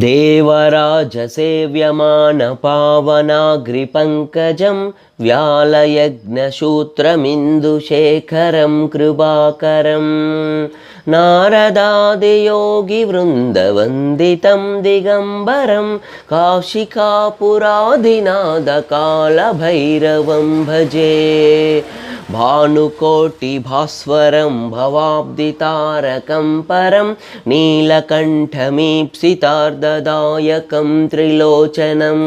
देवराजसेव्यमानपावनाग्रिपङ्कजं व्यालयज्ञसूत्रमिन्दुशेखरं कृपाकरं नारदादियोगिवृन्दवन्दितं दिगम्बरं काशिकापुराधिनाथकालभैरवं भजे भानुकोटिभास्वरं भवाब्दितारकं परं नीलकण्ठमीप्सितार्धदायकं त्रिलोचनं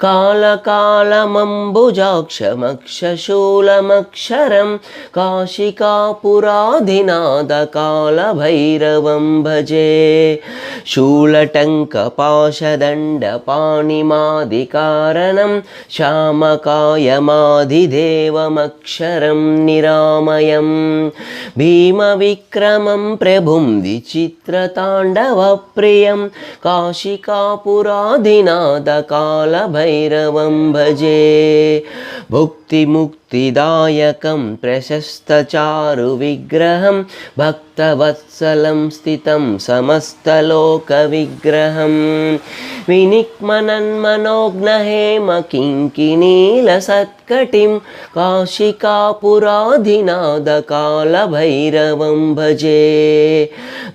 कालकालमम्बुजाक्षमक्षशूलमक्षरं काशिकापुराधिनाथकालभैरवं भजे शूलटङ्कपाशदण्डपाणिमादिकारणं श्यामकायमाधिदेवमक्षरं निरामयं भीमविक्रमं प्रभुं विचित्रताण्डवप्रियं काशिकापुराधिनाथकालभैरवं भजे भुक्तिमुक्तिदायकं प्रशस्तचारुविग्रहं भक्तवत्सलं स्थितं समस्तलोकविग्रहं विनिक्मनन्मनोज्ञहेमकिङ्किणीलसत्कटिं काशिकापुराधिनाथकालभैरवं भजे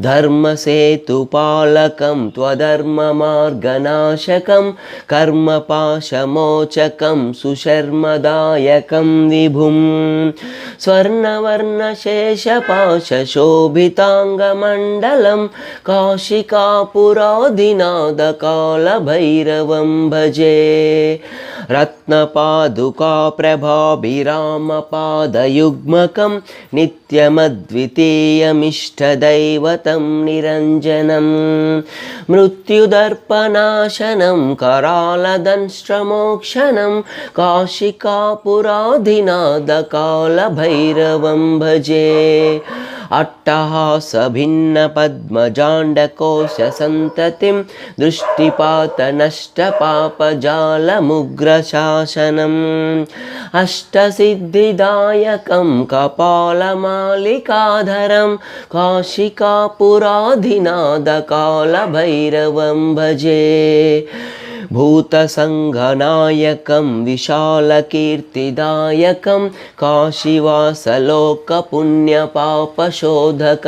धर्मसेतुपालकं त्वधर्ममार्गनाशकं कर्मपाशमोचकं सुशर्मदायकं विभुं स्वर्णवर्णशेषपाशशोभिताङ्गमण्डलं काशिकापुराधिनाथकालभैरवं भजे रत्नपादुकाप्रभाभिरामपादयुग्मकं नित्यमद्वितीयमिष्टदैवतं निरञ्जनं मृत्युदर्पनाशनं करालदंष्ट्रमोक्षणं काशिकापुराधिनाथकालभैरवं भजे अट्टहासभिन्नपद्मजाण्डकोशसन्ततिं दृष्टिपातनष्टपापजालमुग्रशासनम् अष्टसिद्धिदायकं कपालमालिकाधरं काशिकापुराधिनाथकालभैरवं भजे भूतसङ्घनायकं विशालकीर्तिदायकं काशीवासलोकपुण्यपापशोधकम्